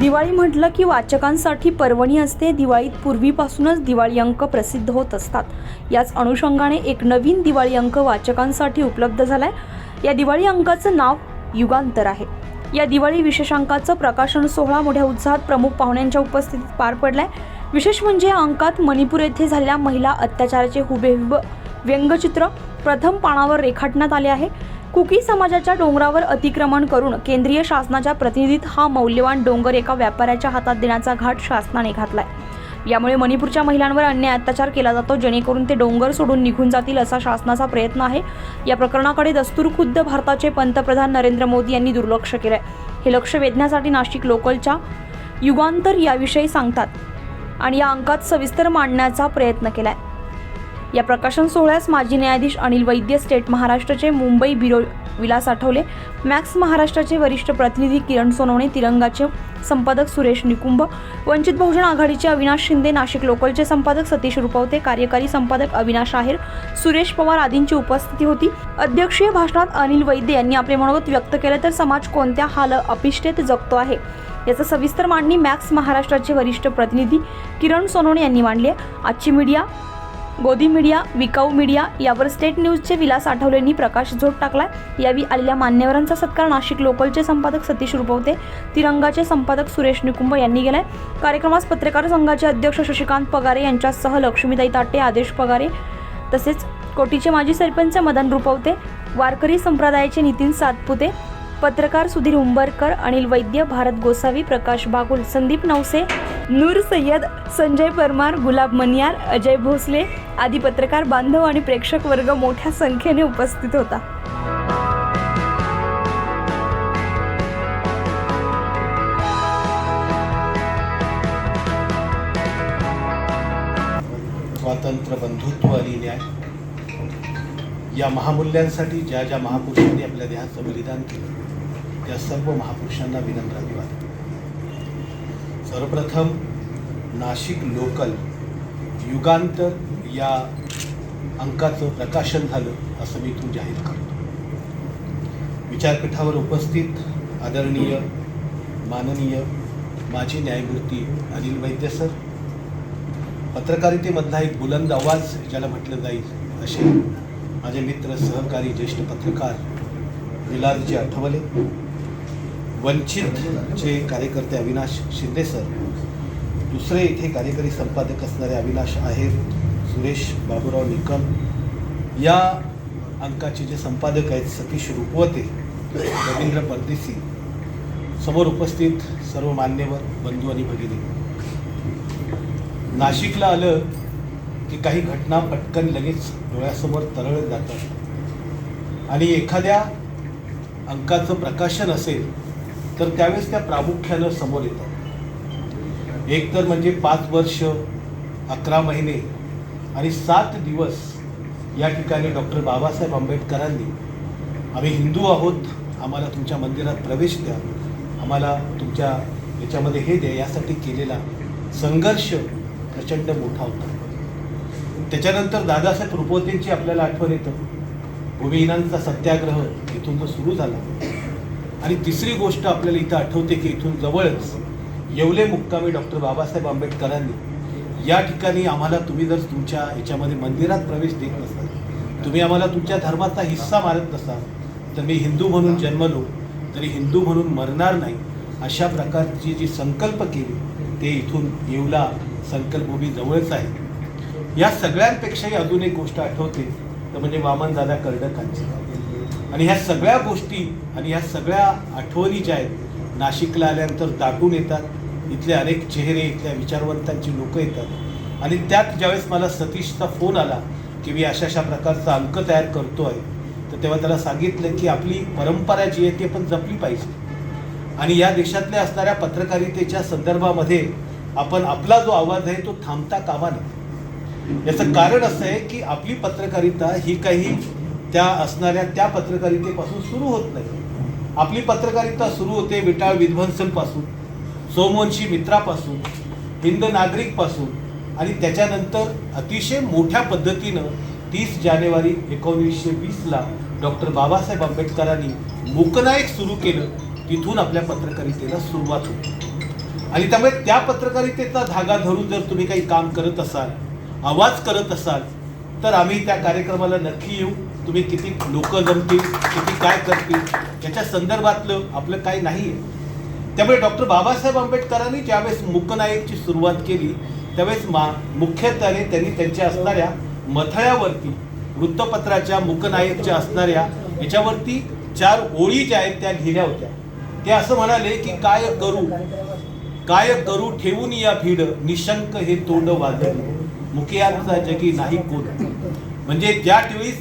दिवाळी म्हटलं की वाचकांसाठी पर्वणी असते। दिवाळीत पूर्वीपासूनच दिवाळी अंक प्रसिद्ध होत असतात। याच अनुषंगाने एक नवीन दिवाळी अंक वाचकांसाठी उपलब्ध झालाय। या दिवाळी अंकाचं नाव युगांतर आहे। या दिवाळी विशेषांकाचं प्रकाशन सोहळा मोठ्या उत्साहात प्रमुख पाहुण्यांच्या उपस्थितीत पार पडलाय। विशेष म्हणजे या अंकात मणिपूर येथे झालेल्या महिला अत्याचाराचे हुबेहूब व्यंगचित्र प्रथम पानावर रेखाटण्यात आले आहे। कुकी समाजाच्या डोंगरावर अतिक्रमण करून केंद्रीय शासनाच्या प्रतिनिधीत हा मौल्यवान डोंगर एका व्यापाऱ्याच्या हातात देण्याचा घाट शासनाने घातलाय। यामुळे मणिपूरच्या महिलांवर अन्याय अत्याचार केला जातो, जेणेकरून ते डोंगर सोडून निघून जातील असा शासनाचा प्रयत्न आहे। या प्रकरणाकडे दस्तूरखुद्द भारताचे पंतप्रधान नरेंद्र मोदी यांनी दुर्लक्ष केलंय। हे लक्ष वेधण्यासाठी नाशिक लोकलच्या युगांतर याविषयी सांगतात आणि या अंकात सविस्तर मांडण्याचा प्रयत्न केलाय। या प्रकाशन सोहळ्यास माजी न्यायाधीश अनिल वैद्य, स्टेट महाराष्ट्राचे मुंबई ब्युरो विलास आठवले, मॅक्स महाराष्ट्राचे वरिष्ठ प्रतिनिधी किरण सोनवणे, तिरंगाचे संपादक सुरेश निकुंभ, वंचित बहुजन आघाडीचे अविनाश शिंदे, नाशिक लोकलचे संपादक सतीश रुपवते, कार्यकारी संपादक अविनाश आहेर, सुरेश पवार आदींची उपस्थिती होती। अध्यक्षीय भाषणात अनिल वैद्य यांनी आपले मनोगत व्यक्त केले, तर समाज कोणत्या हाल अपिष्टेत जगतो आहे याचा सविस्तर मांडणी मॅक्स महाराष्ट्राचे वरिष्ठ प्रतिनिधी किरण सोनवणे यांनी मांडली आहे। आजची मीडिया, गोदी मीडिया, विकाऊ मीडिया यावर स्टेट न्यूजचे विलास आठवलेंनी प्रकाशझोत टाकलाय। यावेळी आलेल्या मान्यवरांचा सत्कार नाशिक लोकलचे संपादक सतीश रुपवते, तिरंगाचे संपादक सुरेश निकुंभ यांनी केलाय। कार्यक्रमास पत्रकार संघाचे अध्यक्ष शशिकांत पगारे यांच्यासह लक्ष्मीताई ताटे, आदेश पगारे तसेच कोटीचे माजी सरपंच मदन रुपवते, वारकरी संप्रदायाचे नितीन सातपुते, पत्रकार सुधीर उंबरकर, अनिल वैद्य, भारत गोसावी, प्रकाश बागुल, संदीप नवसे, नूर सय्यद, संजय परमार, गुलाब मनियार, अजय भोसले आदी पत्रकार बांधव आणि प्रेक्षक वर्ग मोठ्या संख्येने उपस्थित होता। स्वातंत्र्य, बंधुत्व आणि न्याय या महामूल्यांसाठी ज्या ज्या महापुरुषांनी आपल्या देहाचं बलिदान केलं त्या सर्व महापुरुषांना विनम्र अभिवादन। सर्वप्रथम नाशिक लोकल युगांतर या अंकाचं प्रकाशन झालं असं मी इथून जाहीर करतो। विचारपीठावर उपस्थित आदरणीय माननीय माजी न्यायमूर्ती अनिल वैद्य सर, पत्रकारितेमधला एक बुलंद आवाज ज्याला म्हटलं जाईल असे माझे मित्र, सहकारी, ज्येष्ठ पत्रकार विलासजी आठवले, वंचितचे कार्यकर्ते अविनाश शिंदे सर, दुसरे इथे कार्यकारी संपादक असणारे अविनाश आहेर, सुरेश बाबूराव निकम, या अंकाचे जे संपादक आहेत सतीश रुपवते, रवींद्र परदेसी, समोर उपस्थित सर्व मान्यवर बंधू आणि भगिनी। नाशिकला आलं की काही घटना पटकन लगेच डोळ्यासमोर तरळत जातात आणि एखाद्या अंकाचं प्रकाशन असेल तर त्यावेळेस त्या प्रामुख्यानं समोर येतात। एक तर म्हणजे 5 वर्ष 11 महिने आणि 7 दिवस या ठिकाणी डॉक्टर बाबासाहेब आंबेडकरांनी आम्ही हिंदू आहोत, आम्हाला तुमच्या मंदिरात प्रवेश द्या, आम्हाला तुमच्या याच्यामध्ये हे द्या, यासाठी केलेला संघर्ष प्रचंड मोठा होता। त्याच्यानंतर दादासाहेब रुपवतेंची आपल्याला आठवण येतं, भूमिहीनांचा सत्याग्रह इथून जो सुरू झाला। आणि तिसरी गोष्ट आपल्याला इथं आठवते की इथून जवळच येवले मुक्कामी डॉक्टर बाबासाहेब आंबेडकरांनी या ठिकाणी आम्हाला तुम्ही जर तुमच्या याच्यामध्ये मंदिरात प्रवेश देत नसाल, तुम्ही आम्हाला तुमच्या धर्माचा हिस्सा मानत नसाल, तर मी हिंदू म्हणून जन्मलो तरी हिंदू म्हणून मरणार नाही, अशा प्रकारची जी संकल्प केली ते इथून येवला संकल्पभूमी जवळच आहे। या सगळ्यांपेक्षाही अजून एक गोष्ट आठवते तर म्हणजे वामनदादा कर्डकांची। आणि ह्या सगळ्या गोष्टी आणि ह्या सगळ्या आठवणी ज्या आहेत नाशिकला आल्यानंतर दाटून येतात। इथले अनेक चेहरे, इथल्या विचारवंतांची लोकं येतात आणि त्यात ज्यावेळेस मला सतीशचा फोन आला की मी अशा प्रकारचा अंक तयार करतो आहे, तर तेव्हा त्याला सांगितलं की आपली परंपरा जी आहे ती आपण जपली पाहिजे आणि या देशातल्या असणाऱ्या पत्रकारितेच्या संदर्भामध्ये आपण आपला जो आवाज आहे तो थांबता कामा नये। याचं कारण असं आहे की आपली पत्रकारिता ही काही त्या असणाऱ्या त्या पत्रकारितेपासून सुरू होत नाही। आपली पत्रकारिता सुरू होते विटाळ विध्वंसनपासून, सोमवंशी मित्रापासून, हिंद नागरिकपासून आणि त्याच्यानंतर अतिशय मोठ्या पद्धतीनं 30 जानेवारी 1920ला डॉक्टर बाबासाहेब आंबेडकरांनी मूकनायक सुरू केलं, तिथून आपल्या पत्रकारितेला सुरुवात होती। आणि त्यामुळे त्या पत्रकारितेचा धागा धरून जर तुम्ही काही काम करत असाल, आवाज करत असाल, तर आम्ही त्या कार्यक्रमाला नक्की येऊ. तुम्ही किती लोक जमतील, किती काय करतील याच्या संदर्भातलं आपलं काही नाही आहे. त्यामुळे डॉक्टर बाबासाहेब आंबेडकरांनी ज्यावेळेस मूकनायकची सुरुवात केली त्यावेळेस मुख्यत्वे त्यांनी त्यांच्या असणाऱ्या मथळ्यावरती, वृत्तपत्राच्या मूकनायकच्या असणाऱ्या याच्यावरती 4 ओळी ज्या आहेत त्या लिहिल्या होत्या. ते असं म्हणाले की काय करू ठेवून या भीड, निशंक हे तोंड वाजली, मुकियांचा जगी नाही कोण. म्हणजे ज्या वेळी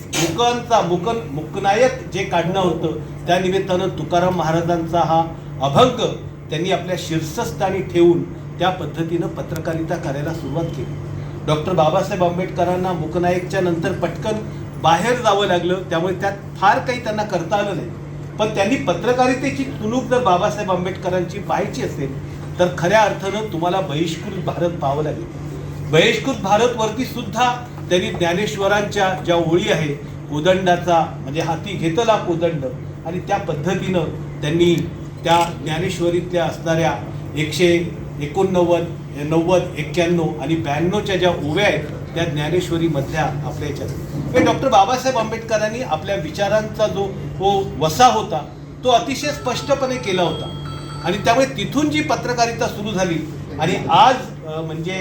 मूकनायक जे काढणं होतं त्या निमित्तानं तुकाराम महाराजांचा हा अभंग त्यांनी आपल्या शीर्षस्थानी ठेवून त्या पद्धतीनं पत्रकारिता करायला सुरुवात केली. डॉक्टर बाबासाहेब आंबेडकरांना मूकनायकच्या नंतर पटकन बाहेर जावं लागलं, त्यामुळे त्यात फार काही त्यांना करता आलं नाही. पण त्यांनी पत्रकारितेची तुणूक जर बाबासाहेब आंबेडकरांची पाहायची असेल तर खऱ्या अर्थानं तुम्हाला बहिष्कृत भारत पाहावं लागेल. बहिष्कृत भारतवरती सुद्धा त्यांनी ज्ञानेश्वरांच्या ज्या ओळी आहे, कोदंडाचा म्हणजे हाती घेतला कोदंड, आणि त्या पद्धतीनं त्यांनी त्या ज्ञानेश्वरीतल्या असणाऱ्या 189, 90, 91 आणि 92च्या ज्या ओव्या आहेत त्या ज्ञानेश्वरीमधल्या आपल्या याच्यात हे डॉक्टर बाबासाहेब आंबेडकरांनी आपल्या विचारांचा जो वसा होता तो अतिशय स्पष्टपणे केला होता. आणि त्यामुळे तिथून जी पत्रकारिता सुरू झाली आणि आज म्हणजे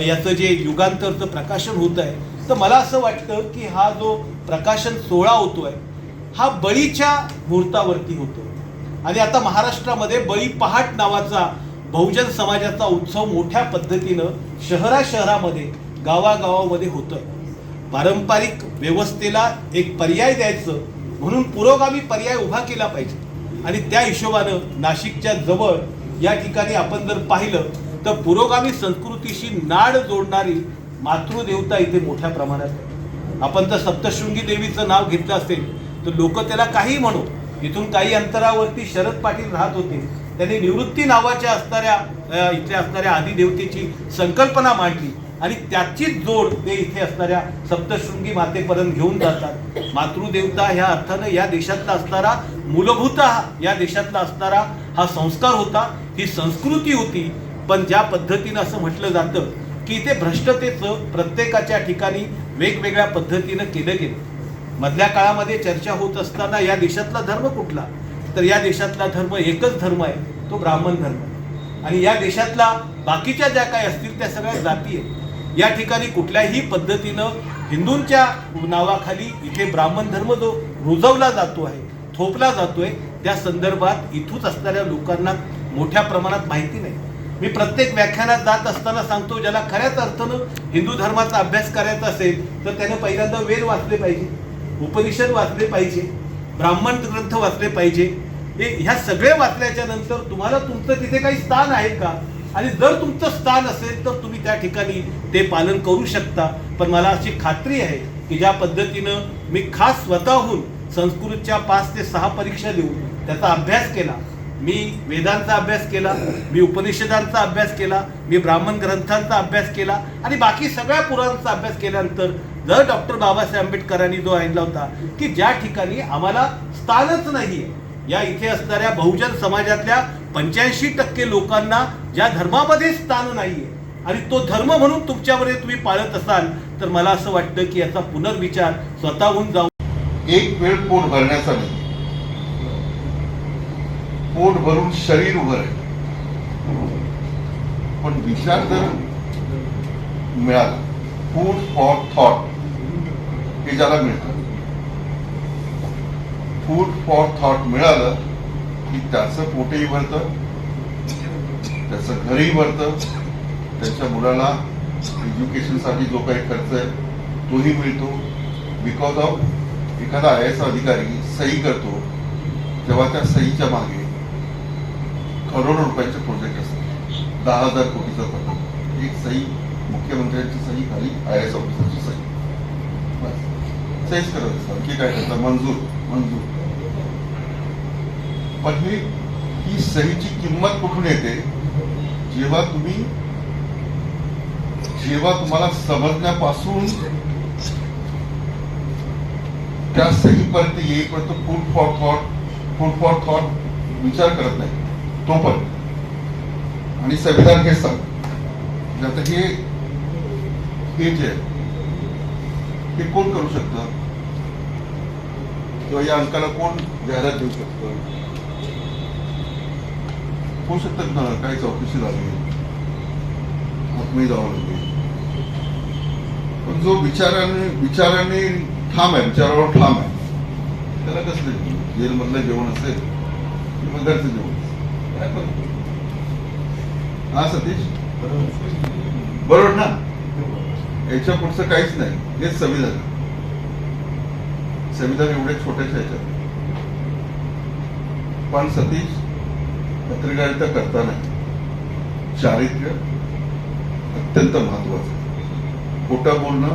याचं जे युगांतरचं प्रकाशन होत आहे, तर मला असं वाटतं की हा जो प्रकाशन सोहळा होतोय हा बळीच्या मुहूर्तावरती होतो. आणि आता महाराष्ट्रामध्ये बळी पहाट नावाचा बहुजन समाजाचा उत्सव मोठ्या पद्धतीनं शहरामध्ये, गावागावामध्ये होतोय. पारंपरिक व्यवस्थेला एक पर्याय द्यायचं म्हणून पुरोगामी पर्याय उभा केला पाहिजे. आणि त्या हिशोबानं नाशिकच्या जवळ या ठिकाणी आपण जर पाहिलं तर पुरोगामी संस्कृतीशी नाड जोडणारी मातृदेवता इथे मोठ्या प्रमाणात आहे. आपण तर सप्तशृंगी देवीचं नाव घेतलं असेल तर लोक त्याला काही म्हणू. इथून काही अंतरावरती शरद पाटील राहत होते, त्यांनी निवृत्ती नावाच्या असणाऱ्या इथल्या असणाऱ्या आदिदेवतेची संकल्पना मांडली आणि त्याचीच जोड ते इथे असणाऱ्या सप्तशृंगी मातेपर्यंत घेऊन जातात. मातृदेवता ह्या अर्थानं या देशातला असणारा मूलभूत या देशातला असणारा हा संस्कार होता, ही संस्कृती होती. पण ज्या पद्धतीनं असं म्हटलं जातं की इथे भ्रष्टतेचं प्रत्येकाच्या ठिकाणी वेगवेगळ्या पद्धतीनं केलं गेलं. मधल्या काळामध्ये चर्चा होत असताना या देशातला धर्म कुठला, तर या देशातला धर्म एकच धर्म आहे, तो ब्राह्मण धर्म. आणि या देशातला बाकीच्या ज्या काही असतील त्या सगळ्या जाती आहेत. या ठिकाणी कुठल्याही पद्धतीनं हिंदूंच्या नावाखाली इथे ब्राह्मण धर्म जो रुजवला जातो आहे, थोपला जातोय, त्या संदर्भात इथूच असणाऱ्या लोकांना मोठ्या प्रमाणात माहिती नाही. मी प्रत्येक व्याख्यानात जात असताना सांगतो, ज्याला खऱ्याच अर्थानं हिंदू धर्माचा अभ्यास करायचा असेल तर त्यानं पहिल्यांदा वेद वाचले पाहिजे, उपनिषद वाचले पाहिजे, ब्राह्मण ग्रंथ वाचले पाहिजे. ह्या सगळे वाचल्याच्या नंतर तुम्हाला तुमचं तिथे काही स्थान आहे का, आणि जर तुमचं स्थान असेल तर तुम्ही त्या ठिकाणी ते पालन करू शकता. पण मला अशी खात्री आहे की ज्या पद्धतीनं मी खास स्वतःहून संस्कृतच्या 5 ते 6 परीक्षा देऊन त्याचा अभ्यास केला, मी वेदांचा अभ्यास केला, मी उपनिषदांचा अभ्यास केला, मी ब्राह्मण ग्रंथांचा अभ्यास केला आणि बाकी सगळ्या पुराणांचा अभ्यास केल्यानंतर जर डॉक्टर बाबासाहेब आंबेडकरांनी जो आणला होता की ज्या ठिकाणी आम्हाला स्थानच नाही, या इथे असणाऱ्या बहुजन समाजातल्या 85% लोकांना ज्या धर्मामध्ये स्थान नाहीये आणि तो धर्म म्हणून तुमच्यामध्ये तुम्ही पाळत असाल तर मला असं वाटतं की याचा पुनर्विचार स्वतःहून जाऊन एक वेळ पोट भरण्याचा नाही, पोट भरून शरीर उभं आहे. पण विचार जर मिळाला, फूड फॉर थॉट हे ज्याला मिळतं, फूड फॉर थॉट मिळालं की त्याचं पोटही भरतं, त्याचं घरही भरतं, त्याच्या मुलाला एज्युकेशनसाठी जो काही खर्च आहे तोही मिळतो. बिकॉज ऑफ एखादा IAS अधिकारी सही करतो तेव्हा त्या सहीच्या मागे करोडो रुपयाचे प्रोजेक्ट असतात. 10,000 कोटीचा प्रोजेक्ट, एक सही मुख्यमंत्र्यांची सही खाली IAS ऑफिसरची सही, सहीच करत असतात. की काय करतात, मंजूर. पण ही सहीची किंमत कुठून येते, जेव्हा तुम्हाला समजण्यापासून त्या सहीपर्यंत येईपर्यंत फूड फॉर थॉट विचार करत नाही, तोपर्यंत आणि संविधान हे सांगतं. आता हे जे आहे हे कोण करू शकतं किंवा या अंकाला कोण जाहिरात देऊ शकतं? होऊ शकतात ना, काही चौकशी झाली, आत्मीय जावं लागेल. पण जो विचाराने ठाम आहे, विचारावर ठाम आहे, त्याला कसलं जेलमधलं जेवण असेल किंवा घरचं जेवण असेल, काय फरक? हा सतीश, बरोबर ना? याच्या पुढचं काहीच नाही. हेच संविधान. संविधान एवढ्या छोट्याशा ह्याच्यात. पण सतीश, पत्रकारिता करताना चारित्र्य अत्यंत महत्वाचं, खोटं बोलणं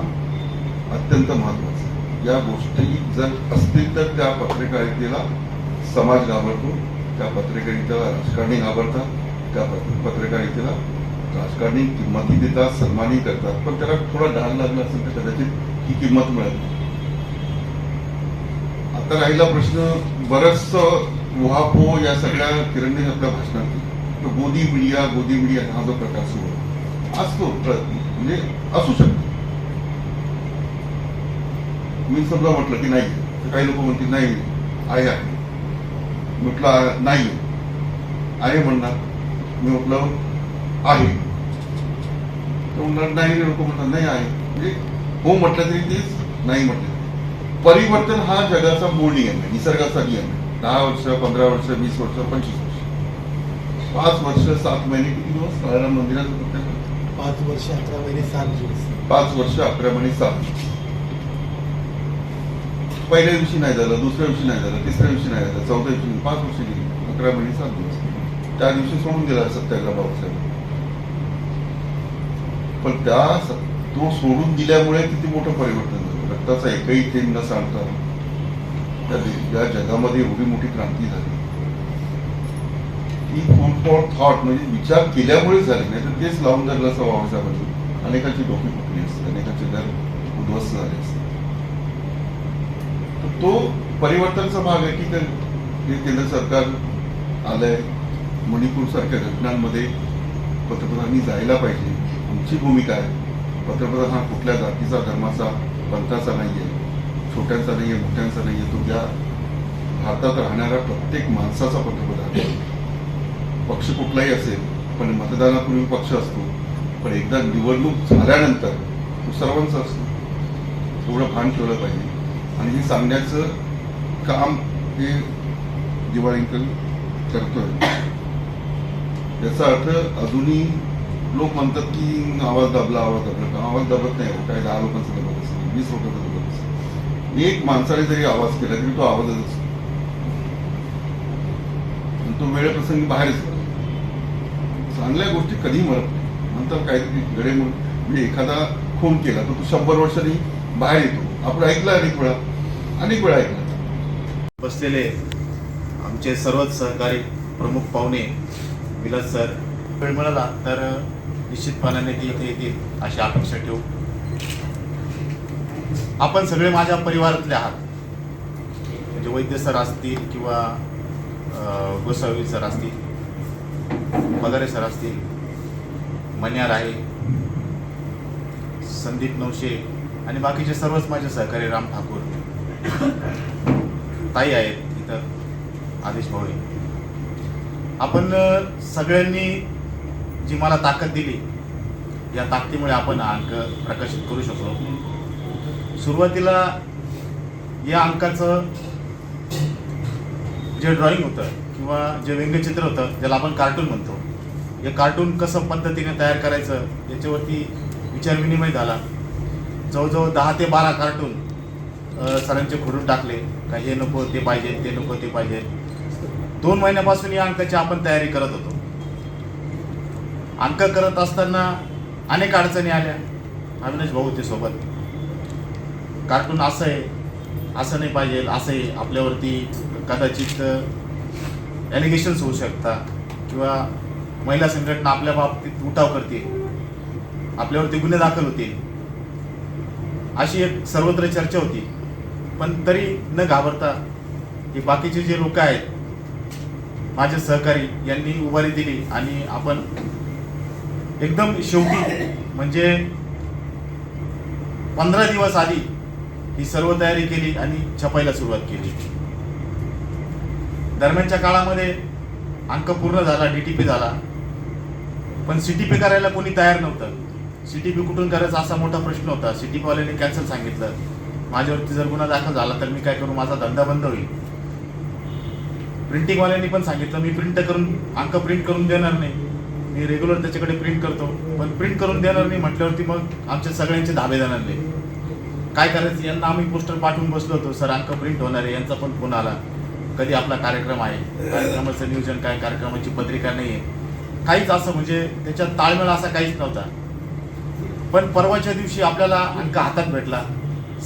अत्यंत महत्वाचं. या गोष्टी जर असतील तर त्या पत्रकारितेला समाज घाबरतो, त्या पत्रकारितेला राजकारणी घाबरतात, त्या पत्रकारितेला राजकारणी किंमतही देतात, सन्मानही करतात. पण त्याला थोडा ढाल लागला असेल तर कदाचित ही किंमत मिळत नाही. आता राहिला प्रश्न, बरंच उहापोह या सगळ्या किरणने आपल्या भाषणात गोदी मीडिया हा जो प्रकार सुरू आहे असतो, म्हणजे असू शकतो. मी समजा म्हटलं की नाही, तर काही लोक म्हणतील नाही आहे, म्हटलं नाही आहे म्हणणार, मी म्हटलं आहे तर म्हणणार नाही, लोक म्हणतात नाही आहे. म्हणजे हो म्हटलं तरी तेच, नाही म्हटलं. परिवर्तन हा जगाचा मूळ नियम आहे, निसर्गाचा नियम आहे. 10 वर्ष, 15 वर्ष, 20 वर्ष, 25 वर्ष, 5 वर्ष 7 महिने किती दिवस काळाराम मंदिराचं प्रत्येक 5 वर्ष 11 महिने 7 दिवस. 5 वर्ष 11 महिने 7. पहिल्या दिवशी नाही झालं, दुसऱ्या दिवशी नाही झालं, तिसऱ्या दिवशी नाही झालं, चौथ्या दिवशी 5 वर्ष गेली, 11 महिने 7 दिवस. त्या दिवशी सोडून गेला सत्याग्रह बाबासाहेब. पण तो सोडून दिल्यामुळे किती मोठं परिवर्तन झालं. रक्ताचा एकही थेंब न सांडता या जगामध्ये एवढी मोठी क्रांती झाली. ही फूड फॉर थॉट, म्हणजे विचार केल्यामुळे झाली, नाही तर तेच लावून धरलं असं बाबासाहेबांनी. अनेकांची डोकी फुटली असते, अनेकांचे घर उद्ध्वस्त झाले असते. तो परिवर्तनचा भाग आहे. ठीक आहे, हे केंद्र सरकार आलंय, मणिपूर सारख्या घटनांमध्ये पंतप्रधानांनी जायला पाहिजे. आमची भूमिका आहे, पंतप्रधान हा कुठल्या जातीचा, धर्माचा, पंथाचा नाहीये, छोट्यांचा नाहीये, मोठ्यांचा नाहीये. तो या भारतात राहणाऱ्या प्रत्येक माणसाचा पंतप्रधान आहे. पक्ष कुठलाही असेल, पण मतदानापूर्वी पक्ष असतो, पण एकदा निवडणूक झाल्यानंतर तो सर्वांचा असतो. थोडं भान ठेवलं पाहिजे. आणि हे सांगण्याचं काम हे दिवाळीकर करतोय. याचा अर्थ अजूनही लोक म्हणतात की आवाज दाबला. आवाज दाबत नाही, काय 10 लोकांचा दबत असेल, 20 लोकांचा दबत असेल. एक माणसाने जरी आवाज केला तरी तो आवाजच असतो. तो वेळेप्रसंगी बाहेरच येतो. चांगल्या गोष्टी कधी मरत नाही. नंतर काहीतरी गडे म्हणजे एखादा खून केला तर तो 100 वर्षांनी बाहेर येतो. आपण ऐकलं अनेक वेळा ऐकलं. बसलेले आमचे सर्वच सहकारी प्रमुख पाहुणे, विलास सर, वेळ मिळाला तर निश्चितपणाने ते इथे येतील अशी अपेक्षा ठेवू. आपण सगळे माझ्या परिवारातले आहात. म्हणजे वैद्य सर असतील किंवा गोसावी सर असतील, पगारे सर असतील, मन्यार आहे, संदीप नवशे आणि बाकीचे सर्वच माझे सहकारी, राम ठाकूर, ताई आहेत इथं, आदेश भाऊ. आपण सगळ्यांनी जी मला ताकद दिली, या ताकदीमुळे आपण हा अंक प्रकाशित करू शकलो. सुरुवातीला या अंकाचं जे ड्रॉइंग होतं किंवा जे व्यंगचित्र होतं, ज्याला आपण कार्टून म्हणतो, हे कार्टून कसं पद्धतीने तयार करायचं याच्यावरती विचारविनिमय झाला. जवळजवळ 10 ते 12 कार्टून सरांचे खोडून टाकले. का हे नको ते पाहिजे, ते नको ते पाहिजे. 2 महिन्यापासून या अंकाची आपण तयारी करत होतो. अंक करत असताना अनेक अडचणी आल्या. अविनाश भाऊ होते सोबत. कार्टून असं आहे, असं नाही पाहिजे, असं आहे, आपल्यावरती कदाचित ॲलिगेशन्स होऊ शकतात किंवा महिला संघटना आपल्या बाबतीत उठाव करते, आपल्यावरती गुन्हे दाखल होतील, अशी एक सर्वत्र चर्चा होती. पण तरी न घाबरता हे बाकीचे जे लोक आहेत माझे सहकारी यांनी उभारी दिली आणि आपण एकदम शेवटी म्हणजे 15 दिवस आधी ही सर्व तयारी केली आणि छपायला सुरुवात केली. दरम्यानच्या काळामध्ये अंक पूर्ण झाला, DTP झाला, पण CTP करायला कोणी तयार नव्हतं. CTP कुठून करायचा असा मोठा प्रश्न होता. CTP वाल्यांनी कॅन्सल सांगितलं. माझ्यावरती जर गुन्हा दाखल झाला तर मी काय करू, माझा धंदा बंद होईल. प्रिंटिंगवाल्यांनी पण सांगितलं मी अंक प्रिंट करून देणार नाही, मी रेग्युलर त्याच्याकडे प्रिंट करतो, पण प्रिंट करून देणार नाही म्हटल्यावरती मग आमच्या सगळ्यांचे धाबे जाणार. काय करायचं, यांना आम्ही पोस्टर पाठवून बसलो होतो, सर अंक प्रिंट होणार आहे. यांचा पण फोन आला, कधी आपला कार्यक्रम आहे, कार्यक्रमाचं नियोजन काय, कार्यक्रमाची पत्रिका नाही आहे, काहीच असं म्हणजे त्याच्यात ताळमेळ असा काहीच नव्हता. पण परवाच्या दिवशी आपल्याला अंक हातात भेटला,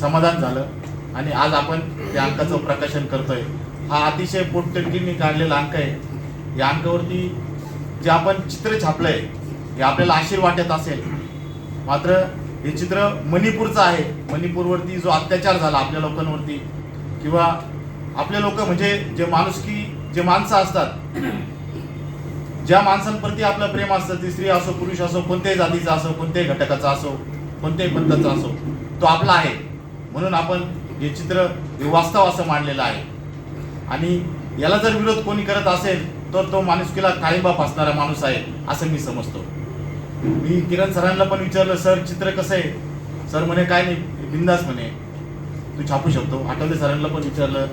समाधान झालं आणि आज आपण त्या अंकाचं प्रकाशन करतोय. हा अतिशय पोटतिडकीने काढलेला अंक आहे. या अंकावरती जे आपण चित्र छापलंय हे आपल्याला आश्चर्य वाटत असेल, मात्र हे चित्र मणिपूरचं आहे. मणिपूरवरती जो अत्याचार झाला आपल्या लोकांवरती, किंवा आपले लोक म्हणजे जे माणसं असतात, ज्या माणसांप्रती आपलं प्रेम असतं, ती स्त्री असो, पुरुष असो, कोणत्याही जातीचा असो, कोणत्याही घटकाचा असो, कोणत्याही पंथाचा असो, तो आपला आहे. म्हणून आपण हे चित्र हे वास्तव असं मांडलेलं आहे. आणि याला जर विरोध कोणी करत असेल तर तो माणुसकीला काळिंबा फासणारा माणूस आहे असं मी समजतो. मी किरण सरांना पण विचारलं, सर चित्र कसं आहे? सर म्हणे काय नाही, बिंदास म्हणे, तू छापू शकतो. आठवले सरांना पण विचारलं.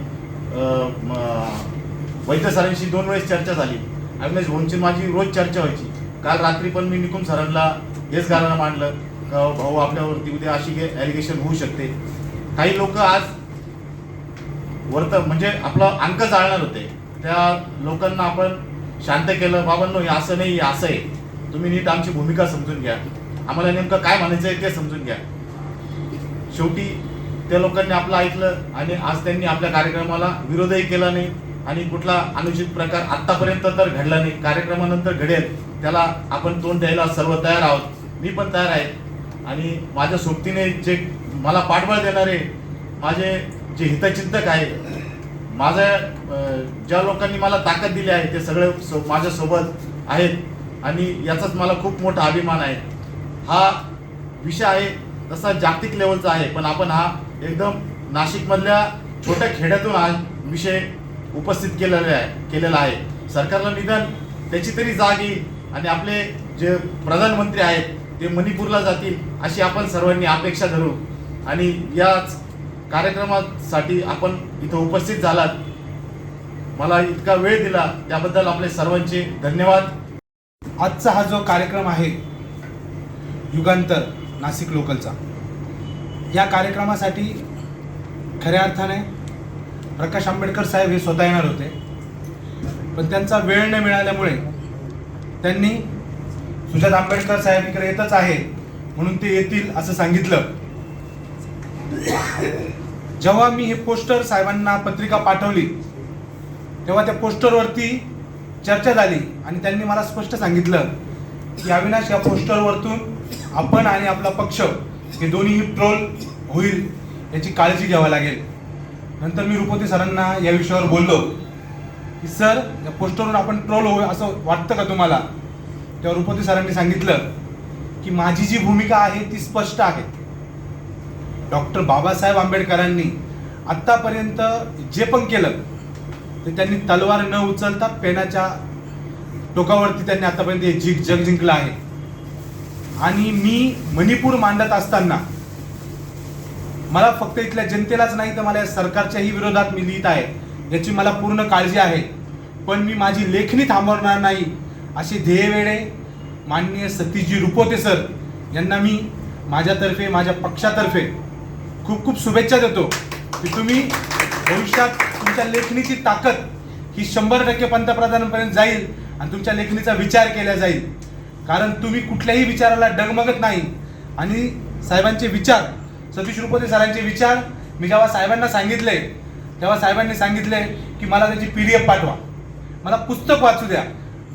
वैद्य सरांशी 2 वेळेस चर्चा झाली. अविनाश भाऊंची माझी रोज चर्चा व्हायची. काल रात्री पण मी निकुम सरांना हेच गाणं मांडलं का भाऊ आपल्यावरती उद्या अशी ॲलिगेशन होऊ शकते. काही लोक आज म्हणजे आपला अंक जाळणार होते, त्या लोकांना आपण शांत केलं. बाबांनो हे असं नाही, हे असं आहे, तुम्ही नीट आमची भूमिका समजून घ्या, आम्हाला नेमकं काय म्हणायचं आहे ते समजून घ्या. शेवटी त्या लोकांनी आपलं ऐकलं आणि आज त्यांनी आपल्या कार्यक्रमाला विरोधही केला नाही आणि कुठला अनुचित प्रकार आत्तापर्यंत तर घडला नाही. कार्यक्रमानंतर घडेल त्याला आपण तोंड द्यायला सर्व तयार आहोत. मी पण तयार आहे आणि माझ्या सोबतीने जे मला पाठबळ देणारे माझे जे हितचिंतक आहे, ज्या लोकांनी मला ताकद दिली आहे, ते सगळे माझ्यासोबत आहेत आणि याचाच मला खूप मोठा अभिमान आहे. हा विषय आहे तसा जागतिक लेवलचा आहे, पण आपण हा एकदम नाशिकमधल्या छोट्या खेड्यातून हा विषय उपस्थित केलेला आहे. सरकारला निदान त्याची तरी जाग येईल आणि आपले जे प्रधानमंत्री आहेत ते मणिपूरला जातील अशी आपण सर्वांनी अपेक्षा धरू. आणि याच कार्यक्रमासाठी आपण इथं उपस्थित झालात, मला इतका वेळ दिला त्याबद्दल आपले सर्वांचे धन्यवाद. आजचा हा जो कार्यक्रम आहे युगांतर नाशिक लोकलचा, या कार्यक्रमासाठी खऱ्या अर्थाने प्रकाश आंबेडकर साहेब हे स्वतः येणार होते, पण त्यांचा वेळ न मिळाल्यामुळे त्यांनी सुजात आंबेडकर साहेब इकडे येतच आहे म्हणून ते येतील असं सांगितलं. जेव्हा मी हे पोस्टर साहेबांना पत्रिका पाठवली तेव्हा त्या पोस्टरवरती चर्चा झाली आणि त्यांनी मला स्पष्ट सांगितलं की अविनाश, या पोस्टरवरतून आपण आणि आपला पक्ष हे दोन्हीही ट्रोल होईल याची काळजी घ्यावी लागेल. नंतर मी रुपवते सरांना या विषयावर बोललो की सर, या पोस्टरवरून आपण ट्रोल होऊ असं वाटतं का तुम्हाला? तेव्हा रुपवते सरांनी सांगितलं की माझी जी भूमिका आहे ती स्पष्ट आहे. डॉक्टर बाबासाहेब आंबेडकरांनी आत्तापर्यंत जे पण केलं ते त्यांनी तलवार न उचलता पेनाच्या टोकावरती त्यांनी आतापर्यंत हे जग जिंकलं आहे. आणि मी मणिपूर मांडत असताना मला फक्त इथल्या जनतेलाच नाही तर मला या सरकारच्याही विरोधात मी लिहित आहे याची मला पूर्ण काळजी आहे. पण मी माझी लेखणी थांबवणार नाही असे ध्येयवेळे माननीय सतीशजी रुपवते सर यांना मी माझ्यातर्फे, माझ्या पक्षातर्फे खूप खूप शुभेच्छा देतो की तुम्ही भविष्यात तुमच्या लेखणीची ताकद ही 100% पंतप्रधानांपर्यंत जाईल आणि तुमच्या लेखणीचा विचार केला जाईल. कारण तुम्ही कुठल्याही विचाराला डगमगत नाही. आणि साहेबांचे विचार, सतीश रुपवते सरांचे विचार मी जेव्हा साहेबांना सांगितले तेव्हा साहेबांनी सांगितले की मला त्याची PDF पाठवा, मला पुस्तक वाचू द्या.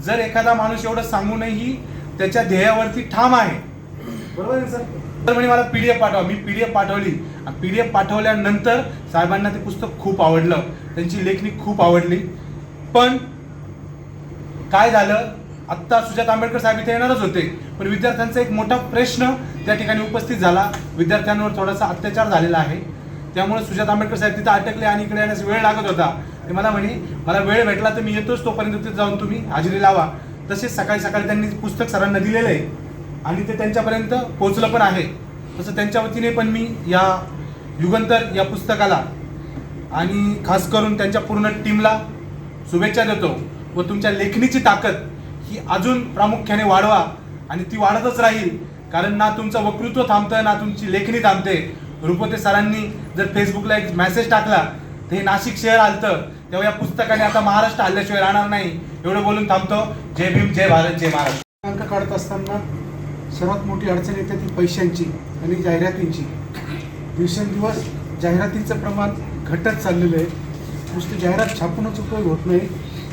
जर एखादा माणूस एवढं सांगूनही त्याच्या ध्येयावरती ठाम आहे, बरोबर आहे सर, तर म्हणे मला PDF पाठवा. मी PDF पाठवली आणि PDF पाठवल्यानंतर साहेबांना ते पुस्तक खूप आवडलं, त्यांची लेखणी खूप आवडली. पण काय झालं, आत्ता सुजाता आंबेडकर साहेब इथे येणारच होते, पण विद्यार्थ्यांचा एक मोठा प्रश्न त्या ठिकाणी उपस्थित झाला. विद्यार्थ्यांवर थोडासा अत्याचार झालेला आहे, त्यामुळे सुजाता आंबेडकर साहेब तिथे अटकले आणि इकडे येण्यास वेळ लागत होता. ते मला म्हणे मला वेळ भेटला तर मी येतोच, तोपर्यंत तिथे जाऊन तुम्ही हजेरी लावा. तसेच सकाळी सकाळी त्यांनी पुस्तक सरांना दिलेलं आहे आणि ते त्यांच्यापर्यंत पोहोचलं पण आहे. तसं त्यांच्या वतीने पण मी या युगंतर या पुस्तकाला आणि खास करून त्यांच्या पूर्ण टीमला शुभेच्छा देतो व तुमच्या लेखणीची ताकद ही अजून प्रामुख्याने वाढवा आणि ती वाढतच राहील, कारण ना तुमचं वक्तृत्व थांबतं ना तुमची लेखणी थांबते. रुपते सरांनी जर फेसबुकला एक मेसेज टाकला तर हे नाशिक शहर आलतं, तेव्हा या पुस्तकाने आता महाराष्ट्र हल्ल्याशिवाय राहणार नाही. एवढं बोलून थांबतो. जय भीम, जय भारत, जय महाराष्ट्र. अंक काढत असताना सर्वात मोठी अडचण येते ती पैशांची आणि जाहिरातींची. दिवसेंदिवस जाहिरातीचं प्रमाण घटत चाललेलं आहे. नुसती जाहिरात छापूनच उपयोग होत नाही,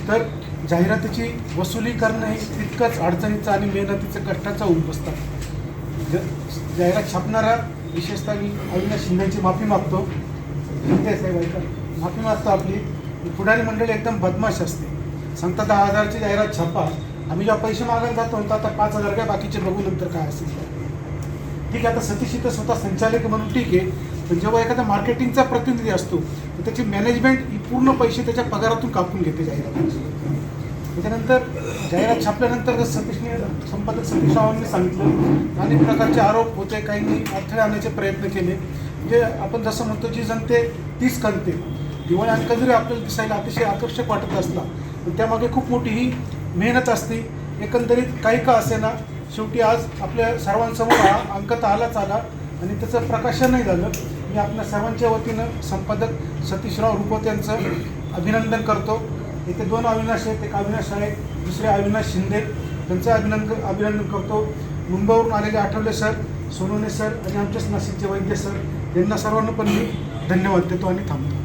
तर जाहिरातीची वसुली करणं हे तितकंच अडचणीचं आणि मेहनतीचं कष्टाचं होऊन बसतं. जाहिरात छापणारा विशेषतः मी अविनाश शिंदेची माफी मागतो. शिंदे साहेब ऐका, माफी मागतो आपली. पुढारी मंडळी एकदम बदमाश असते. सांगता 10,000ची जाहिरात छापा, आम्ही जेव्हा पैसे मागायला जातो तर आता 5,000 काय, बाकीचे बघू नंतर काय असेल. ठीक आहे, आता सतीश इथं स्वतः संचालक म्हणून ठीक आहे, पण जेव्हा एखादा मार्केटिंगचा प्रतिनिधी असतो तर त्याची मॅनेजमेंट ही पूर्ण पैसे त्याच्या पगारातून कापून घेते जाहिरात. त्याच्यानंतर जाहिरात छापल्यानंतर सतीशने संपादक सतीश रावांनी सांगितलं अनेक प्रकारचे आरोप होते, काहींनी अडथळे आणण्याचे प्रयत्न केले. म्हणजे आपण जसं म्हणतो जी जनते तीच कणते. दिवाळी अंक जरी आपल्याला दिसायला अतिशय आकर्षक वाटत असला पण त्यामागे खूप मोठी ही मेहनत असते. एकंदरीत काही का असेना, शेवटी आज आपल्या सर्वांसमोर हा अंक तर आलाच आला आणि त्याचं प्रकाशनही झालं. मी आपल्या सर्वांच्या वतीनं संपादक सतीशराव रुपवते यांचं अभिनंदन करतो. इथे 2 अविनाश आहेत, एक अविनाश आहे, दुसरे अविनाश शिंदे, त्यांचं अभिनंदन करतो. मुंबईवरून आलेले आठवले सर, सोनवणे सर आणि आमच्याच नाशिकचे वैद्य सर, यांना सर्वांना पण मी धन्यवाद देतो आणि थांबतो.